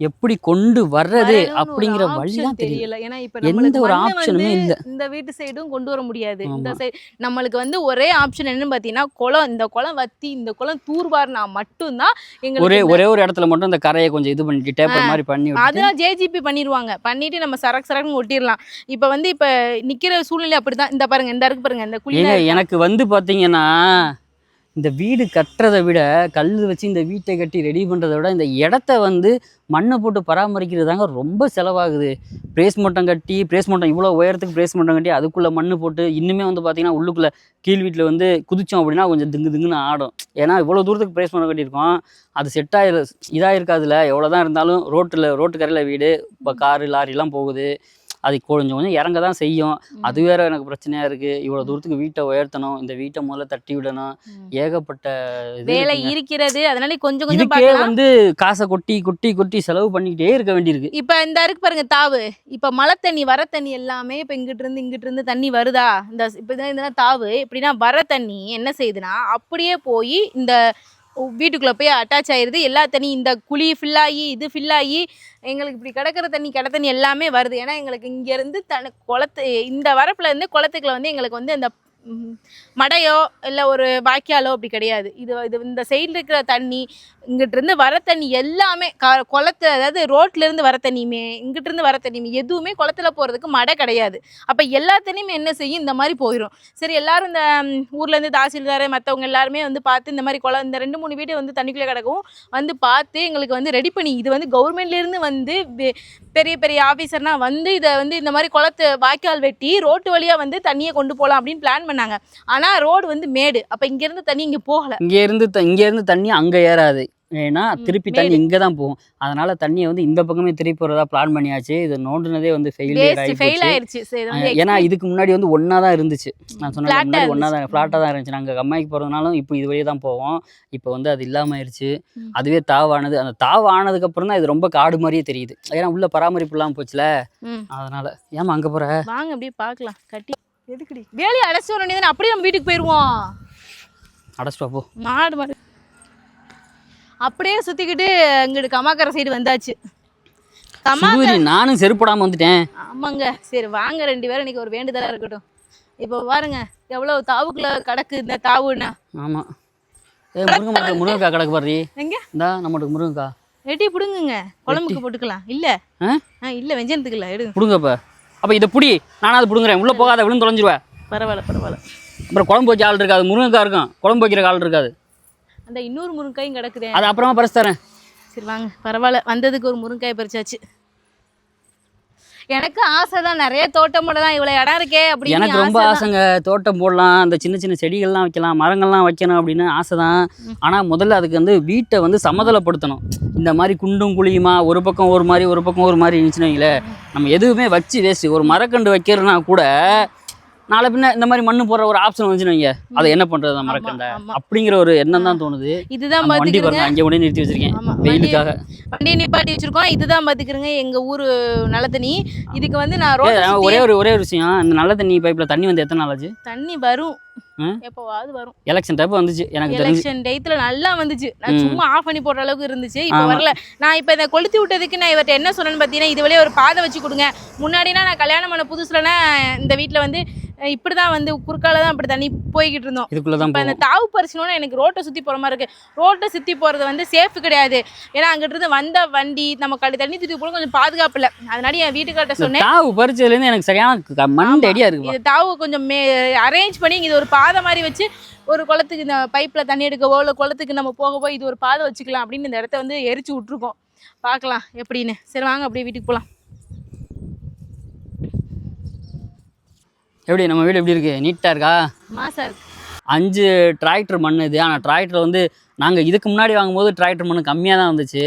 எப்படி கொண்டு வர்றது அப்படிங்கிற வழிதான் தெரியல. ஏன்னா இப்ப எந்த ஒரு ஆப்ஷனுமே இல்ல. இந்த வீட்டு சைடும் கொண்டு வர முடியாது. இந்த சைடு நம்மளுக்கு வந்து ஒரே ஆப்ஷன் என்னன்னு பாத்தீங்கன்னா குளம். இந்த குளம் வத்தி இந்த குளம் தூர்வாரினா மட்டும்தான் எங்களுக்கு ஒரே ஒரு இடத்துல மட்டும் இந்த கரையை கொஞ்சம் இது பண்ணிட்டு டேப்பர் மாதிரி பண்ணி அதெல்லாம் ஜேஜிபி பண்ணிடுவாங்க. பண்ணிட்டு நம்ம சரக்கு ஒட்டிடலாம். இப்ப வந்து இப்ப நிக்கிற சூழ்நிலை அப்படிதான். இந்த பாருங்க, இந்த இருக்கு பாருங்க, இந்த குழி. எனக்கு வந்து பாத்தீங்கன்னா இந்த வீடு கட்டுறதை விட கல் வச்சு இந்த வீட்டை கட்டி ரெடி பண்ணுறதை விட இந்த இடத்த வந்து மண்ணை போட்டு பராமரிக்கிறது தாங்க ரொம்ப செலவாகுது. பிரேஸ் மட்டம் கட்டி, பிரேஸ் மட்டம் இவ்வளோ உயரத்துக்கு பிரேஸ் மட்டம் கட்டி அதுக்குள்ளே மண் போட்டு இன்னுமே வந்து பார்த்திங்கன்னா உள்ளுக்குள்ளே கீழ் வீட்டில் வந்து குதிச்சோம் அப்படின்னா கொஞ்சம் திங்குன்னு ஆடும். ஏன்னா இவ்வளோ தூரத்துக்கு பிரேஸ் மட்டம் கட்டியிருக்கோம், அது செட் இதாக இருக்காதுல. எவ்வளோ தான் இருந்தாலும் ரோட்டு கரையில் வீடு, இப்போ காரு லாரிலாம் போகுது. அது கொஞ்சம் கொஞ்சம் இறங்க தான் செய்யும். அது வேற எனக்கு பிரச்சனையா இருக்கு. இவ்வளவு தூரத்துக்கு வீட்டை உயர்த்தணும், இந்த வீட்டை முதல்ல தட்டி விடணும், ஏகப்பட்ட வேலை இருக்கிறது. அதனால கொஞ்சம் கொஞ்சம் இதுக்கே வந்து காசை கொட்டி கொட்டி கொட்டி செலவு பண்ணிக்கிட்டே இருக்க வேண்டியிருக்கு. இப்ப இந்த இருக்கு பாருங்க தாவு. இப்ப மழை தண்ணி வர தண்ணி எல்லாமே இப்ப இங்கிட்டு இருந்து தண்ணி வருதா, இந்த இப்ப இதெல்லாம் தாவு. எப்படின்னா வர தண்ணி என்ன செய்யுதுன்னா அப்படியே போய் இந்த வீட்டுக்குள்ள போய் அட்டாச் ஆயிருது. எல்லா தண்ணி இந்த குழி ஃபில்லாகி இது ஃபில்லாகி எங்களுக்கு இப்படி கிடக்கிற தண்ணி தண்ணி எல்லாமே வருது. ஏன்னா எங்களுக்கு இங்கேருந்து குளத்து இந்த வரப்புல இருந்து குளத்துக்குள்ள வந்து எங்களுக்கு வந்து அந்த மடையோ இல்லை ஒரு வாய்க்காலோ அப்படி கிடையாது. இது இந்த சைடில் இருக்கிற தண்ணி இங்கிட்டிருந்து வர தண்ணி எல்லாமே குளத்து, அதாவது ரோட்லேருந்து வர தண்ணியுமே இங்கிட்டிருந்து வர தண்ணியுமே எதுவுமே குளத்துல போகிறதுக்கு மடை கிடையாது. அப்போ எல்லா தண்ணியுமே என்ன செய்யும், இந்த மாதிரி போயிடும். சரி எல்லாரும் இந்த ஊர்லேருந்து தாசில்தார் மற்றவங்க எல்லாருமே வந்து பார்த்து இந்த மாதிரி இந்த 2-3 வீடு வந்து தண்ணிக்குள்ளே கிடக்கும் வந்து பார்த்து எங்களுக்கு வந்து ரெடி பண்ணி, இது வந்து கவர்மெண்ட்லேருந்து வந்து பெரிய பெரிய ஆஃபீஸர்னா வந்து இதை வந்து இந்த மாதிரி குளத்து வாய்க்கால் வெட்டி ரோட்டு வழியாக வந்து தண்ணியை கொண்டு போகலாம் அப்படின்னு பிளான் பண்ணாங்க. ஆனால் ரோடு வந்து மேடு. அப்போ இங்கேருந்து தண்ணி இங்கே போகலை. இங்கேருந்து தண்ணி அங்கே ஏறாது. ஏன்னா திருப்பி தண்ணி இங்கே தான் போகும். அதனால தண்ணியை வந்து இந்த பக்கமே திருப்பி போகிறதா பிளான் பண்ணியாச்சு. இது நோண்டுனதே வந்து ஃபெயில் ஆயிடுச்சு. ஏன்னா இதுக்கு முன்னாடி வந்து ஒன்றா தான் இருந்துச்சு. நான் சொன்ன முன்னாடி ஒன்றா தான் ஃப்ளாட்டாக தான் இருந்துச்சு. நாங்கள் கம்மாய்க்கு போகிறதுனாலும் இப்போ இது வழியே தான் போவோம். இப்போ வந்து அது இல்லாமல் ஆயிடுச்சு. அதுவே தாவானது. அந்த தாவானதுக்கப்புறம் தான் இது ரொம்ப காடு மாதிரியே தெரியுது. ஏன்னா உள்ள பராமரிப்பு இல்லாமல் போச்சுல, அதனால. ஏமா அங்கே போகிற? வாங்க அப்படியே பார்க்கலாம். கட்டி எதுக்குடி வேலையை அடைச்சி வர வேண்டியது, அப்படியே நம்ம வீட்டுக்கு போயிடுவோம். அடைச்சிட்டு போ. மாடு அப்படியே சுற்றிக்கிட்டு இங்கிட்டு கமாக்கரை சைடு வந்தாச்சு. நானும் செருப்படாமல் வந்துட்டேன். ஆமாங்க. சரி வாங்க 2 பேரும் இன்னைக்கு ஒரு வேண்டுதலாக இருக்கட்டும். இப்போ பாருங்க எவ்வளோ தாவுக்குள்ள கிடக்கு இந்த தாவுன்னா. ஆமாம். முருங்கைக்காய் கிடக்கு பாரு. எங்க இந்தா நம்மளுக்கு முருங்கைக்காய் வெட்டி பிடுங்குங்க, குழம்புக்கு போட்டுக்கலாம். இல்லை இல்லை வெஞ்சனத்துக்கு இல்லை, எடுங்க பிடுங்கப்ப. அப்போ இதை பிடி, நானும் அதை பிடுங்குறேன். உள்ளே போகாத, விழுந்து தொலைஞ்சிருவேன். பரவாயில்ல. அப்புறம் குழம்பு வச்ச ஆள் இருக்காது, முருங்கைக்காய் இருக்கும், குழம்பு வைக்கிற ஆள் இருக்காது. அந்த இன்னொரு முருங்காயும் கிடக்குது, அது அப்புறமா பறிச்சு தரேன். சரி வாங்க. பரவாயில்ல, வந்ததுக்கு ஒரு முருங்காய் பறிச்சாச்சு. எனக்கு ஆசை தான், நிறைய தோட்டம் போடலாம், இவ்வளோ இடம் இருக்கே அப்படின்னு. எனக்கு ரொம்ப ஆசைங்க, தோட்டம் போடலாம், அந்த சின்ன சின்ன செடிகள்லாம் வைக்கலாம், மரங்கள்லாம் வைக்கணும் அப்படின்னு ஆசை தான். ஆனால் முதல்ல அதுக்கு வந்து வீட்டை வந்து சமதளப்படுத்தணும். இந்த மாதிரி குண்டும் குழியுமா ஒரு பக்கம் ஒரு மாதிரி ஒரு பக்கம் ஒரு மாதிரி இருந்துச்சுன்னு வைங்களேன், நம்ம எதுவுமே வச்சு வேஸ்ட்டு. ஒரு மரக்கண்டு வைக்கிறதுனா கூட நாளை பின்ன இந்த மாதிரி மண்ணு போடுற ஒரு ஆப்ஷன் வந்துச்சுன்னு வைங்க, அதை என்ன பண்றது அந்த மரக்கண்டை அப்படிங்கிற ஒரு எண்ணம் தான் தோணுது. இதுதான் வண்டி பாருங்க, அங்கே உடனே நிறுத்தி வச்சிருக்கேன் வெயிலுக்காக. வண்டி நிப்பாட்டி வச்சிருக்கோம். இதுதான் பாத்துக்கிறேங்க எங்க ஊரு நல்ல தண்ணி. இதுக்கு வந்து நான் ஒரே ஒரு விஷயம், இந்த நல்ல தண்ணி பைப்ல தண்ணி வந்து எத்தனை நாள் ஆச்சு? தண்ணி வரும், எப்போவாது வரும். எலெக்ஷன் டைப் வந்துச்சு, எனக்கு எலெக்ஷன் டயத்துல நல்லா வந்துச்சு. நான் சும்மா ஆஃப் பண்ணி போடுற அளவுக்கு இருந்துச்சு, இப்போ வரல. நான் இப்போ இதை கொளுத்தி விட்டதுக்கு நான் இவர்கிட்ட என்ன சொன்னேன்னு பார்த்தீங்கன்னா, இது வழியே ஒரு பாதை வச்சு கொடுங்க. முன்னாடினா நான் கல்யாணம் பண்ண புதுசுலனா இந்த வீட்டில் வந்து இப்படி தான் வந்து குறுக்கால தான் இப்படி தண்ணி போய்கிட்டு இருந்தோம். இப்போ அந்த தாவு பறிச்சனோன்னு எனக்கு ரோட்டை சுற்றி போகிற மாதிரி இருக்குது. ரோட்டை சுற்றி போகிறது வந்து சேஃப் கிடையாது. ஏன்னா அங்கிட்டு இருந்து வந்த வண்டி நம்ம தண்ணி சுற்றி போல கொஞ்சம் பாதுகாப்பு இல்லை. அதனால என் வீட்டுக்கார்ட்ட சொன்னேன், தாவு பறிச்சதுலேருந்து எனக்கு சரியான மண் ஐடியா இருக்குது. இது தாவு கொஞ்சம் அரேஞ்ச் பண்ணி இது ஒரு பாதை மாதிரி வச்சு, ஒரு குளத்துக்கு இந்த பைப்பில் தண்ணி எடுக்கவோ இல்லை குளத்துக்கு நம்ம போகவோ இது ஒரு பாதை வச்சுக்கலாம் அப்படின்னு இந்த இடத்த வந்து எரிச்சு விட்ருக்கோம். பார்க்கலாம் எப்படின்னு. சரி வாங்க அப்படியே வீட்டுக்கு போகலாம். எப்படி நம்ம வீடு எப்படி இருக்கு? நீட்டாக இருக்கா? மாசா இருக்கு. 5 டிராக்டர் மண் இது. ஆனால் டிராக்டர் வந்து நாங்கள் இதுக்கு முன்னாடி வாங்கும்போது டிராக்டர் மண் கம்மியாக தான் வந்துச்சு.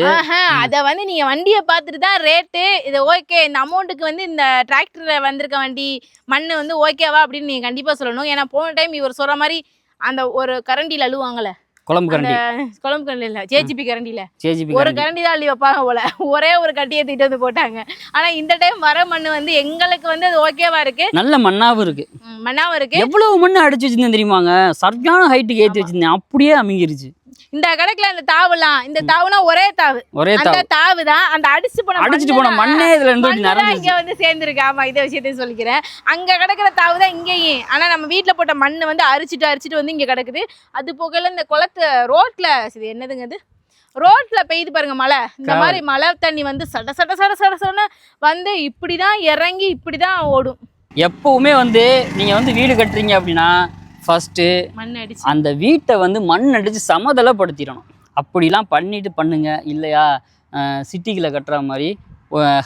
அதை வந்து நீங்கள் வண்டியை பார்த்துட்டு தான் ரேட்டு இது ஓகே, இந்த அமௌண்ட்டுக்கு வந்து இந்த டிராக்டரில் வந்திருக்க வண்டி மண் வந்து ஓகேவா அப்படின்னு நீங்கள் கண்டிப்பாக சொல்லணும். ஏன்னா போன டைம் இவர் சொல்கிற மாதிரி அந்த ஒரு கரண்டியில் அழுவாங்கள்ல, குழம்பு கரண்டி இல்லை, ஜேஜிபி கரண்டியில் ஒரு கரண்டி தான் அள்ளி வைப்பாங்க போல, ஒரே ஒரு கட்டியை தூக்கிட்டு வந்து போட்டாங்க. ஆனால் இந்த டைம் வர மண் வந்து எங்களுக்கு வந்து அது ஓகேவா இருக்கு, நல்ல மண்ணாவும் இருக்கு. எவ்வளவு மண் அடிச்சு வச்சிருந்தேன் தெரியுமாங்க, சரியான ஹைட்டுக்கு ஏற்றி வச்சிருந்தேன், அப்படியே அமைங்கிருச்சு. இந்த கணக்குல இந்த தாவுலாம், இந்த தாவுனா ஒரே தாவு தான், அந்த அடிச்சுட்டு போன மண்ணே இதுல இருந்து இங்க வந்து சேர்ந்துருக்கு. ஆமா, இதை விஷயத்தையும் சொல்லிக்கிறேன். அங்க கிடக்குற தாவு தான் இங்கேயும். ஆனா நம்ம வீட்டுல போட்ட மண்ணு வந்து அரிச்சிட்டு வந்து இங்க கிடக்குது. அது போகல இந்த குளத்து ரோட்ல இது என்னதுங்க, இது ரோட்ல பெய்து பாருங்க மழை. இந்த மாதிரி மழை தண்ணி வந்து சட சட சட சட சடன்னு வந்து இப்படிதான் இறங்கி இப்படிதான் ஓடும். எப்பவுமே வந்து நீங்க வந்து வீடு கட்டுறீங்க அப்படின்னா ஃபர்ஸ்ட்டு அந்த வீட்டை வந்து மண் அடித்து சமதளப்படுத்திடணும். அப்படிலாம் பண்ணுங்க. இல்லையா சிட்டிக்குள்ளே கட்டுற மாதிரி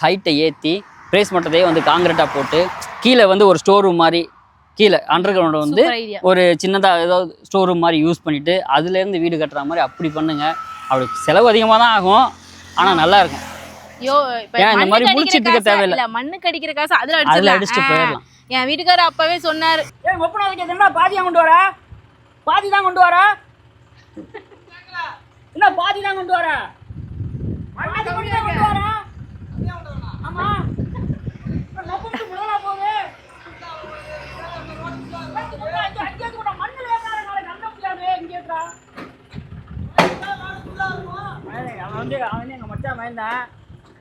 ஹைட்டை ஏற்றி பிரேஸ் மட்டத்தையே வந்து காங்கிரீட்டாக போட்டு கீழே வந்து ஒரு ஸ்டோர் ரூம் மாதிரி, கீழே அண்டர் கிரவுண்டை வந்து ஒரு சின்னதாக ஏதாவது ஸ்டோர் ரூம் மாதிரி யூஸ் பண்ணிவிட்டு அதுலேருந்து வீடு கட்டுற மாதிரி அப்படி பண்ணுங்கள். அப்படி செலவு அதிகமாக தான் ஆகும், ஆனால் நல்லாயிருக்கும். யோ இப்ப ஏன் இந்த மண்ணு மாதிரி கடிக்கிற முழிச்சிட்டு இருக்க காசு தேவையில்ல. இல்ல, மண்ணு கடிக்கிற காசு அதுல அதுல அடிச்சிடலாம். அடிச்சுட்டு போயிடலாம். என் வீட்டுக்காரர் அப்பவே சொன்னாரு. ஏய் ஒப்பனை வைக்க என்ன பாதியா கொண்டு வர? பாதி தான் கொண்டு வர. என்ன பாதி தான் கொண்டு வர? பாதி தான் கொண்டு வர. ஆமா. நொப்பம் முடலா போகுது. அங்கே கூட மண்ணுல ஏறாத நாளை கண்ண முடியாது இங்க ஏறா. அவன் எங்க மச்சான் மயந்தான்.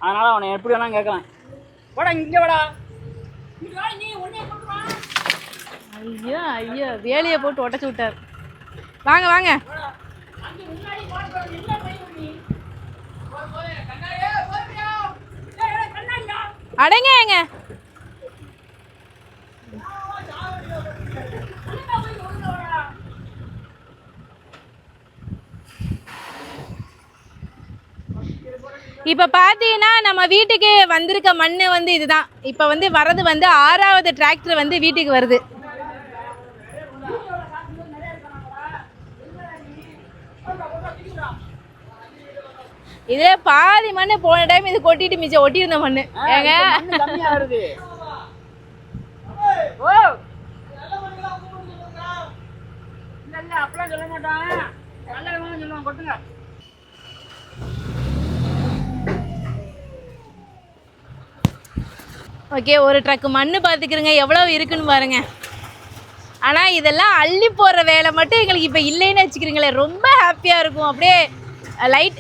அதனால அவனை எப்படி வேணா கேட்கலாம். வாடா இங்க வாடா. இங்க வா நீ ஒண்ணே கொண்டு வா. ஐயா ஐயா வேலையை போட்டு உடச்சு விட்டாரு. வாங்க வாங்க. அங்க முன்னாடி போற என்ன பையன் நீ? கண்ணாடியா போறியா? ஏய் கண்ணாடியா. அடங்க ஏங்க. இப்ப பாத்தீங்கன்னா நம்ம வீட்டுக்கு வந்திருக்க மண்ணு வந்து இதுதான். இப்ப வந்து வரது வந்து 6வது டிராக்டர் வந்து வீட்டுக்கு வருது. இதுல பாதி மண்ணு போன டைம் இது கொட்டிட்டு மிச்சம் ஒட்டி இருந்த மண்ணு ஏங்க. கம்மியா வருது. ஓ இல்ல அப்பலாம் சொல்ல மாட்டான். நல்லவங்க சொல்லுவாங்க கொட்டுங்க. ஓகே, ஒரு ட்ரக் மண்ணு பார்த்துக்கிறங்க எவ்வளவு இருக்குன்னு பாருங்க. ஆனா இதெல்லாம் அள்ளி போடுற வேலை மட்டும் எங்களுக்கு இப்ப இல்லைன்னு வச்சுக்கிறீங்களேன், ரொம்ப ஹாப்பியா இருக்கும். அப்படியே லைட்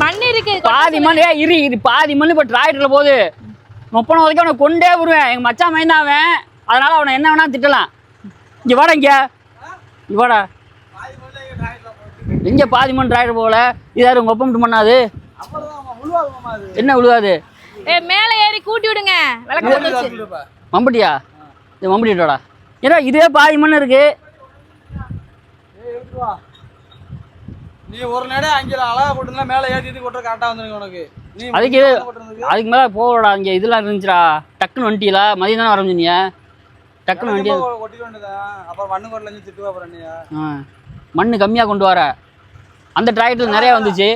மண் இருக்கு. பாதி மண் இரு பாதி மண் இப்போ டிராக்டர்ல போகுது. முப்பன வரைக்கும் அவனை கொண்டே வருவேன். எங்க மச்சான் மைந்தான் அவன். அதனால அவனை என்ன வேணா திட்டலாம். இங்க வாடா, இங்க வாடா. எங்க பாதி மண் டிராக்டர் போகல? இதாரு உங்க ஒப்பம் பண்ணாது. என்ன விழுவாது? மேல ஏறி கூட்டி விடுங்க விளக்கு. மம்பட்டியா? இது மம்பட்டிட்டோடா. ஏன்னா இதே பாதி மண் இருக்கு. நீ ஒரு நேரே அங்கே அழகா போட்டுனா மேலே ஏற்றி கொட்டுற கரெக்டாக வந்துருங்க உனக்கு. நீ அதுக்கு மேலே போகடா. இங்கே இதெல்லாம் இருந்துச்சுடா. டக்குன்னு வண்டியில மதியம் தானே ஆரம்பிச்சினியா? டக்குன்னு வண்டியா கொட்டிட்டு வேண்டியதான். அப்புறம் மண்ணு கொட்டல திட்டுவா அப்புறம் நீ. மண்ணு கம்மியாக கொண்டு வர. அந்த டிராக்டர் நிறைய வந்துச்சு.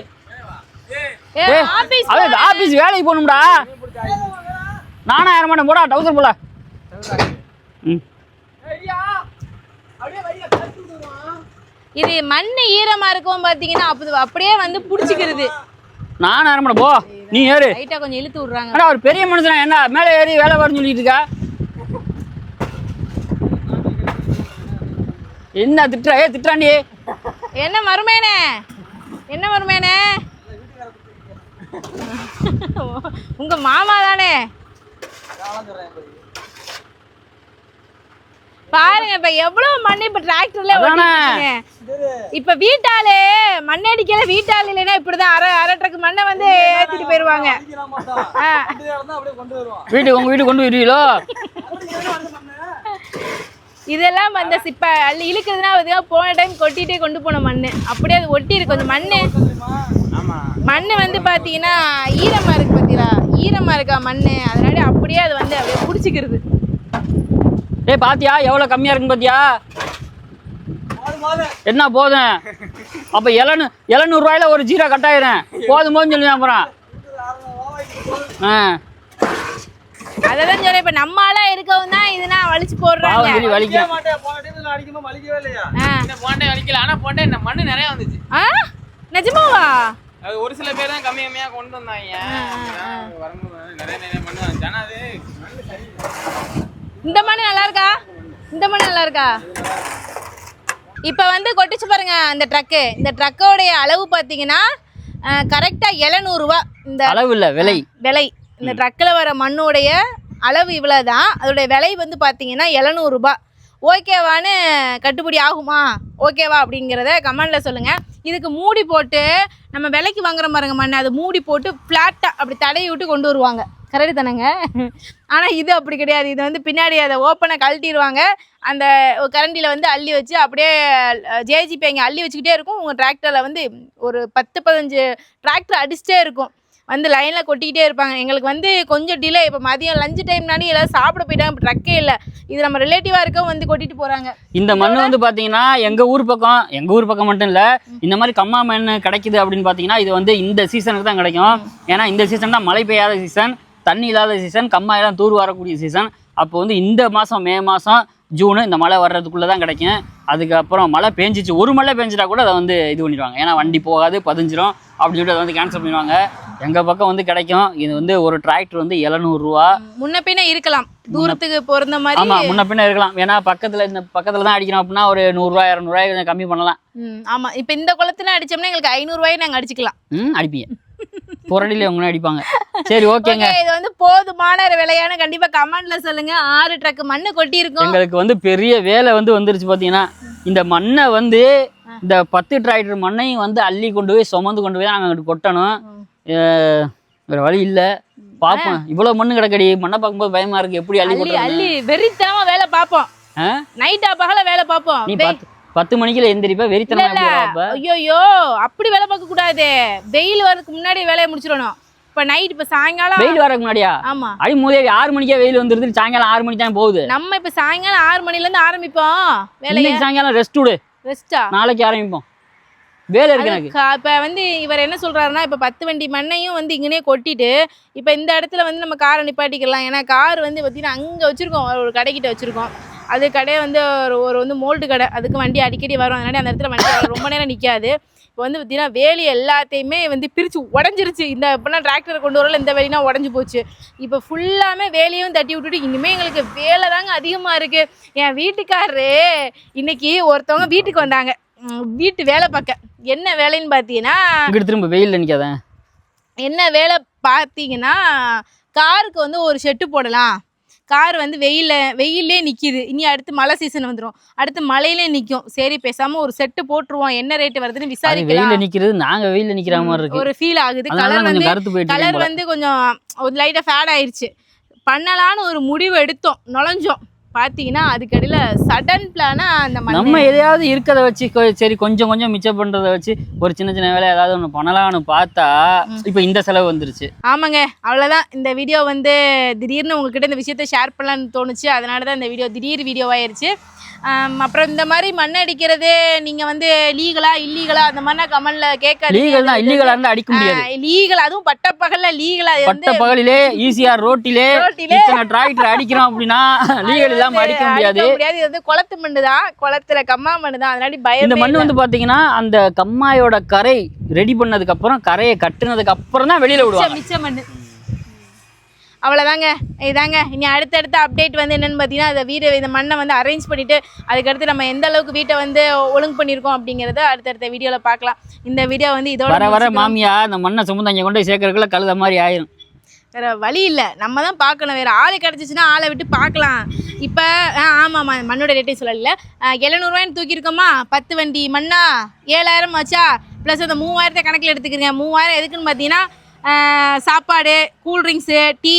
ஆபீஸ் வேலைக்கு போகணும்டா. நானா ஏற மாட்டேன். போடா டவுசர் போல. இது மண்ணு ஈரமா இருக்கும் பாத்தீங்கன்னா அப்படியே வந்து புடிச்சுக்கிறது. நானும் ஏற மாட்டேன். போ நீ ஏறு. லைட்டா கொஞ்சம் இழுத்து விடுறாங்க. ஆனா ஒரு பெரிய மனுஷனா என்ன மேலே ஏறி வேலை வரணும்னு சொல்லிட்டு இருக்கா? என்ன திட்டுறாண்டி? என்ன மருமேனே, என்ன மருமேனே, உங்க மாமா தானே? பாருங்க இப்ப எவ்வளவு மண் இப்ப டிராக்டர்ல இப்ப வீட்டாலே மண் அடிக்கல. வீட்டால இல்லைன்னா இப்படிதான் அரை ட்ரக் மண்ணை வந்து ஏத்திட்டு போயிருவாங்க. உங்க வீட்டுக்கு கொண்டு வருவீங்களோ? இதெல்லாம் அந்த இப்ப அள்ளி இழுக்குதுன்னா போன டைம் கொட்டிட்டே கொண்டு போன மண்ணு அப்படியே அது ஒட்டி இருக்கு. கொஞ்சம் மண்ணு வந்து பாத்தீங்கன்னா ஈரமா இருக்கு. பாத்தீங்களா ஈரமா இருக்கா மண்ணு, அதனால அப்படியே அது வந்து அப்படியே புடிச்சுக்கிறது. ஏய் பாத்தியா எவ்வளவு கம்மியா இருக்குன்னு பாத்தியா? என்ன போதும்? அப்ப 700 ரூபாயில ஒரு ஜீரோ கட்டாயிரும். போதும் சொல்லுவேன். அப்புறம் அதான் சொல்றேன். இப்ப நம்ம ஆளா இருக்கவும் தான் இதுனா வலிச்சு போடுறாங்க. மண்ணு நிறைய வந்துச்சு. நிஜமாவா? அது ஒரு சில பேர் தான் கம்மியா கொண்டு வந்தாங்க. நிறைய மண்ணு வந்துச்சு. ஆனா அது இந்த மண்ணு நல்லா இருக்கா? இந்த மண்ணு நல்லா இருக்கா? இப்ப வந்து கொட்டிச்சு பாருங்க அந்த ட்ரக்கு. இந்த ட்ரக்கோடைய அளவு பாத்தீங்கன்னா கரெக்டா 700 ரூபா. இந்த அளவு இல்ல விலை. இந்த ட்ரக்கில் வர மண்ணுடைய அளவு இவ்வளோதான். அதோடைய விலை வந்து பார்த்தீங்கன்னா 700 ரூபாய். ஓகேவான்னு கட்டுப்படி ஆகுமா ஓகேவா அப்படிங்கிறத கமெண்டில் சொல்லுங்கள். இதுக்கு மூடி போட்டு நம்ம விலைக்கு வாங்குற பாருங்க மண், அது மூடி போட்டு ஃப்ளாட்டாக அப்படி தடவி விட்டு கொண்டு வருவாங்க. கரெக்டு தானேங்க? ஆனால் இது அப்படி கிடையாது. இது வந்து பின்னாடி அதை ஓப்பனை கழட்டிடுவாங்க. அந்த கரண்டியில் வந்து அள்ளி வச்சு அப்படியே ஜேஜிபி இங்கே அள்ளி வச்சுக்கிட்டே இருக்கும். உங்கள் டிராக்டரில் வந்து ஒரு 10-15 டிராக்டர் அடிச்சுட்டே இருக்கும். வந்து லைனில் கொட்டிக்கிட்டே இருப்பாங்க. எங்களுக்கு வந்து கொஞ்சம் டிலே, இப்போ மதியம் லஞ்சு டைம்னாடி எல்லாம் சாப்பிட போயிட்டாங்க, இப்போ ட்ரக்கே இல்லை. இது நம்ம ரிலேட்டிவாக இருக்கவும் வந்து கொட்டிட்டு போகிறாங்க. இந்த மண் வந்து பார்த்தீங்கன்னா எங்கள் ஊர் பக்கம் மட்டும் இல்லை, இந்த மாதிரி கம்மா மண் கிடைக்குது அப்படின்னு பார்த்தீங்கன்னா இது வந்து இந்த சீசனுக்கு தான் கிடைக்கும். ஏன்னா இந்த சீசன் தான் மழை பெய்யாத சீசன், தண்ணி இல்லாத சீசன், கம்மாயெல்லாம் தூர் வரக்கூடிய சீசன். அப்போ வந்து இந்த மாதம் மே மாதம் ஜூனு இந்த மழை வர்றதுக்குள்ளே தான் கிடைக்கும். அதுக்கப்புறம் மழை பெஞ்சிச்சு, ஒரு மழை பெஞ்சிட்டா கூட அதை வந்து இது பண்ணிடுவாங்க. ஏன்னா வண்டி போகாது, பதிஞ்சிரும் அப்படின்னு சொல்லிட்டு அதை வந்து கேன்சல் பண்ணிடுவாங்க. எங்கள் பக்கம் வந்து கிடைக்கும். இது வந்து ஒரு டிராக்டர் வந்து 700 ரூபா. முன்ன பின்ன இருக்கலாம், தூரத்துக்கு பொறுத்த மாதிரி. ஆமாம், முன்ன பின்ன இருக்கலாம். ஏன்னா இந்த பக்கத்தில் தான் அடிக்கணும் அப்படின்னா ஒரு 100 ரூபா 200 ரூபாய் கொஞ்சம் கம்மி பண்ணலாம். ஆமாம், இப்போ இந்த குளத்துல அடிச்சோம்னா எங்களுக்கு 500 ரூபாய் நாங்கள் அடிச்சுக்கலாம். அடிப்பீங்க, புரடியில் உங்களை அடிப்பாங்க. சரி, ஓகேங்க. இது வந்து போதுமான விலையான கண்டிப்பா கமெண்ட்ல சொல்லுங்க. 6 ட்ரக் மண்ணு கொட்டி இருக்கும். எங்களுக்கு வந்து பெரிய வேலை வந்துருச்சு பாத்தீங்கன்னா, இந்த மண்ணை வந்து இந்த 10 டிராக்டர் மண்ணையும் வந்து அள்ளி கொண்டு போய் சுமந்து கொண்டு போய் நாங்கள் அங்கிட்டு கொட்டணும். வேற வழி இல்ல, பாப்போம். இவ்வளவு மண்ணு கிடக்கடி, மண்ணை பார்க்கும்போது பயமா இருக்கு. எப்படி அள்ளி வெறித்தனமா வேலை பார்ப்போம். நைட்டா பகல வேலை பார்ப்போம். நீ 10 மணிக்குள்ள எந்திரிப்பா, வெறித்தனமா. ஐயோ, அப்படி வேலை பார்க்க கூடாது. வெயில் வரதுக்கு முன்னாடி வேலையை முடிச்சிடணும். இப்ப நைட், இப்ப சாயங்காலம் வெயில் வரதுக்கு முன்னாடியா? ஆமா, அடி மூதேவி 6 மணிக்கே வெயில் வந்துருது, சாயங்காலம் 6 மணிக்கு தான் போகுது. நம்ம இப்ப சாயங்காலம் 6 மணில இருந்து ஆரம்பிப்போம் வேலையை. சாயங்காலம் ரெஸ்ட் விடு. ரெஸ்டா? நாளைக்கு ஆரம்பிப்போம், வேலை இருக்கு எனக்கு. இப்ப வந்து இவர் என்ன சொல்றாருன்னா, இப்ப 10 வண்டி மண்ணையும் வந்து இங்கனே கொட்டிட்டு இப்ப இந்த இடத்துல வந்து நம்ம காரை நிப்பாட்டிக்கலாம். ஏன்னா கார் வந்து பார்த்தீங்கன்னா அங்க வச்சிருக்கோம், ஒரு கடைக்கிட்ட வச்சிருக்கோம். அது கடையை வந்து ஒரு வந்து மோல்டு கடை, அதுக்கு வண்டி அடிக்கடி வரும். அதனால அந்த இடத்துல வண்டி ரொம்ப நேரம் நிற்காது. இப்போ வந்து பார்த்தீங்கன்னா வேலி எல்லாத்தையுமே வந்து பிரித்து உடஞ்சிருச்சு. இந்த இப்போலாம் டிராக்டரை கொண்டு வரல, இந்த வேலினா உடஞ்சி போச்சு. இப்போ ஃபுல்லாமே வேலையும் தட்டி விட்டுட்டு இனிமேல் எங்களுக்கு வேலை தாங்க அதிகமாக இருக்குது. என் வீட்டுக்காரரு இன்னைக்கு ஒருத்தவங்க வீட்டுக்கு வந்தாங்க, வீட்டு வேலை பார்க்க. என்ன வேலைன்னு பார்த்தீங்கன்னா, திரும்ப வெயிலில் நிற்காத. என்ன வேலை பார்த்தீங்கன்னா, காருக்கு வந்து ஒரு ஷெட்டு போடலாம். கார் வந்து வெயிலே நிற்கிது. இனி அடுத்து மழை சீசன் வந்துடும், அடுத்து மழையிலே நிற்கும். சரி, பேசாமல் ஒரு செட்டு போட்டுருவோம், என்ன ரேட்டு வருதுன்னு விசாரிக்கலாம். வெயிலில் நிற்கிறது நாங்கள் வெயிலில் நிற்கிற மாதிரி இருக்கு, ஒரு ஃபீல் ஆகுது. கலர் வந்து கொஞ்சம் ஒரு லைட்டாக ஃபேட் ஆயிடுச்சு. பண்ணலான்னு ஒரு முடிவு எடுத்தோம், நுழைஞ்சோம். பார்த்தீங்கன்னா அதுக்கடியில் சடன் பிளானாக அந்த நம்ம எதையாவது இருக்கிறத வச்சு சரி கொஞ்சம் கொஞ்சம் மிச்சம் பண்ணுறதை வச்சு ஒரு சின்ன சின்ன வேலை ஏதாவது ஒன்று பண்ணலாம்னு பார்த்தா இப்போ இந்த செலவு வந்துருச்சு. ஆமாங்க, அவ்வளோதான். இந்த வீடியோ வந்து திடீர்னு உங்ககிட்ட இந்த விஷயத்த ஷேர் பண்ணலான்னு தோணுச்சு. அதனால தான் இந்த வீடியோ திடீர் வீடியோவாயிருச்சு. அப்புறம் இந்த மாதிரி மண் அடிக்கிறது நீங்கள் வந்து லீகலா இல்லீகலா அந்த மாதிரினா கமெண்ட்ல கேட்காது. லீகல் தான், இல்லீகலா இருந்தால் அடிக்க முடியாது. லீகல், அதுவும் பட்டப்பகல்ல லீகலா, பட்டப்பகலிலே ஈஸியாக ரோட்டிலே டிராக்டர் அடிக்கிறோம் அப்படின்னா லீகல் இல்லாமல் அடிக்க முடியாது. இது வந்து குளத்து மண்ணு தான், குளத்துல கம்மா மண்ணு தான். அதனால பயம். இந்த மண்ணு வந்து பார்த்தீங்கன்னா அந்த கம்மாயோட கரை ரெடி பண்ணதுக்கு அப்புறம், கரையை கட்டுனதுக்கு அப்புறம் தான் வெளியில விடுவாங்க மிச்ச மண்ணு. அவ்வளோதாங்க, இதாங்க. இனி அடுத்தடுத்த அப்டேட் வந்து என்னென்னு பார்த்தீங்கன்னா, அந்த வீடு இந்த மண்ணை வந்து அரேஞ்ச் பண்ணிவிட்டு அதுக்கடுத்து நம்ம எந்த அளவுக்கு வீட்டை வந்து ஒழுங்கு பண்ணியிருக்கோம் அப்படிங்கிறத அடுத்தடுத்த வீடியோவில் பார்க்கலாம். இந்த வீடியோ வந்து இதோட வர மாமியா அந்த மண்ணை சுமந்து அங்கே கொண்டு போய் சேர்க்கறதுக்குள்ள கழுத மாதிரி ஆயிரும். வேறு வழி இல்லை, நம்ம தான் பார்க்கணும். வேறு ஆள் கிடச்சிச்சின்னா ஆளை விட்டு பார்க்கலாம். இப்போ ஆமாம், மண்ணோட ரேட்டே சொல்லல. 700 ரூபாய்ன்னு தூக்கியிருக்கோமா, 10 வண்டி மண்ணா 7000 ஆச்சா. ப்ளஸ் அந்த 3000 கணக்கில் எடுத்துக்கிறீங்க. 3000 எதுக்குன்னு பார்த்தீங்கன்னா, சாப்பாடு, கூல்ட்ரிங்க்ஸு, டீ,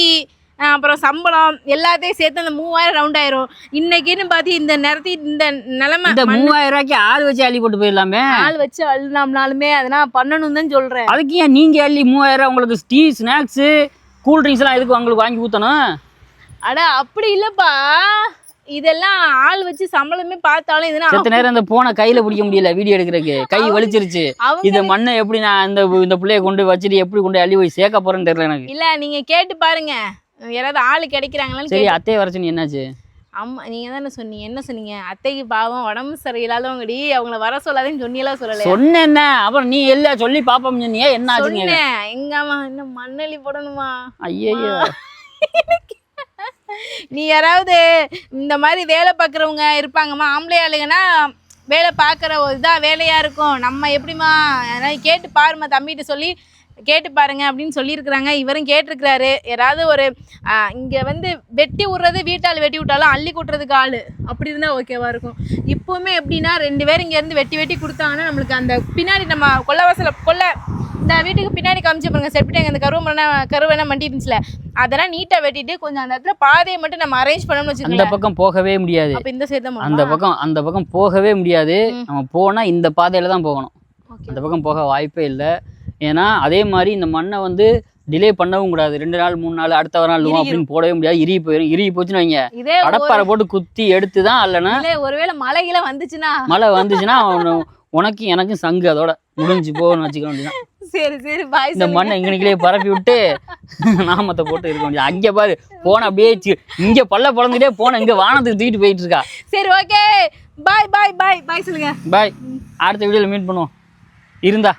அப்புறம் சம்பளம் எல்லாத்தையும் சேர்த்து அந்த 3000 ரவுண்ட் ஆயிரும். இன்னைக்குன்னு பார்த்து இந்த இந்த நிலைமை, இந்த 3000 ரூபாய்க்கு ஆள் வச்சு அள்ளி போட்டு போயிடலாமே. ஆள் வச்சு அள்ளினாம்னாலுமே அதெல்லாம் பண்ணணும் தான் சொல்கிறேன். அதுக்கு ஏன் நீங்கள் அள்ளி 3000 உங்களுக்கு டீ, ஸ்நாக்ஸு, கூல்ட்ரிங்க்ஸ்லாம் எதுக்கு உங்களுக்கு வாங்கி ஊற்றணும்? அட அப்படி இல்லைப்பா, இதெல்லாம் ஆள் வச்சு சம்பளமே பார்த்தாலும் இதெல்லாம் செத்த நேரம் இந்த போனை கையில பிடிக்க முடியல, வீடியோ எடுக்கிறதுக்கு கை வலிச்சிருச்சு. இந்த மண்ணை எப்படி நான் இந்த பிள்ளைய கொண்டு வச்சுட்டு எப்படி கொண்டு அள்ளி போய் சேர்க்க போறேன்னு தெரியல எனக்கு. இல்ல, நீங்க கேட்டு பாருங்க, யாராவது ஆளு கிடைக்கிறாங்களான்னு. சரி, அத்தையை வர சொன்னீங்க, என்னாச்சு? ஆமா, நீங்க தானே சொன்னீங்க. என்ன சொன்னீங்க? அத்தைக்கு பாவம் உடம்பு சரியில்லாதவங்கடி, அவங்கள வர சொல்லாதேன்னு சொன்னீங்களா? சொல்லல. சொன்னேன். அப்புறம் நீ இல்ல சொல்லி பாப்போம் சொன்னீங்க, என்ன ஆச்சுங்க? எங்க அம்மா இன்னும் மண்ணெளி போடணுமா? ஐயோ, நீ யாராவது இந்த மாதிரி வேலை பார்க்குறவங்க இருப்பாங்கம்மா, ஆம்பளை ஆளுங்கன்னா வேலை பார்க்குற ஒரு இதாக வேலையாக இருக்கும். நம்ம எப்படிம்மா கேட்டு பாருமா, தம்பிகிட்ட சொல்லி கேட்டு பாருங்க அப்படின்னு சொல்லியிருக்கிறாங்க. இவரும் கேட்டிருக்கிறாரு. யாராவது ஒரு இங்கே வந்து வெட்டி விட்றது, வீட்டால் வெட்டி விட்டாலும் அள்ளி கொட்டுறதுக்கு ஆள் அப்படி இருந்தால் ஓகேவா இருக்கும். இப்போவுமே எப்படின்னா 2 பேர் இங்கேருந்து வெட்டி கொடுத்தாங்கன்னா நம்மளுக்கு அந்த பின்னாடி நம்ம கொல்லை இந்த வீட்டுக்கு பின்னாடி காமிச்சு பாருங்க, செப்பிட்டாங்க அந்த கருவென மண்டி இருந்துச்சுல, அதெல்லாம் நீட்டாக வெட்டிட்டு கொஞ்சம் அந்த இடத்துல பாதையை மட்டும் நம்ம அரேஞ்ச் பண்ணணும்னு வச்சுக்கோங்க. அந்த பக்கம் போகவே முடியாது. அப்போ இந்த சைடு தான் அந்த பக்கம் போகவே முடியாது. நம்ம போனால் இந்த பாதையில தான் போகணும். அந்த பக்கம் போக வாய்ப்பே இல்லை. ஏன்னா அதே மாதிரி இந்த மண்ணை வந்து டிலே பண்ணவும் கூடாது. 2 நாள் 3 நாள் அடுத்த நாள் அப்படின்னு போடவே முடியாது. இறுகி போயிடும். இறுகி போச்சுன்னு வைங்க, இதே கடப்பாரை போட்டு குத்தி எடுத்து தான் அல்லனா. ஒருவேளை மழையில வந்துச்சுன்னா மழை வந்துச்சுன்னா உனக்கு எனக்கும் சங்கு அதோட முடிஞ்சு போகணும்னு வச்சுக்க வேண்டியதான். சரி சரி பாய். இந்த மண்ணை இங்கனைக்கிலே பரப்பி விட்டு நாமத்தை போட்டு இருக்க வேண்டியது. அங்கே பாரு போன அப்படியே இங்க பல்ல பிறந்துட்டே போன இங்க வானத்துக்கு தூக்கிட்டு போயிட்டு இருக்கா. சரி ஓகே பாய் பாய் பாய் பாய் சொல்லுங்க. பாய். அடுத்த வீடியோல மீட் பண்ணுவோம் இருந்தா.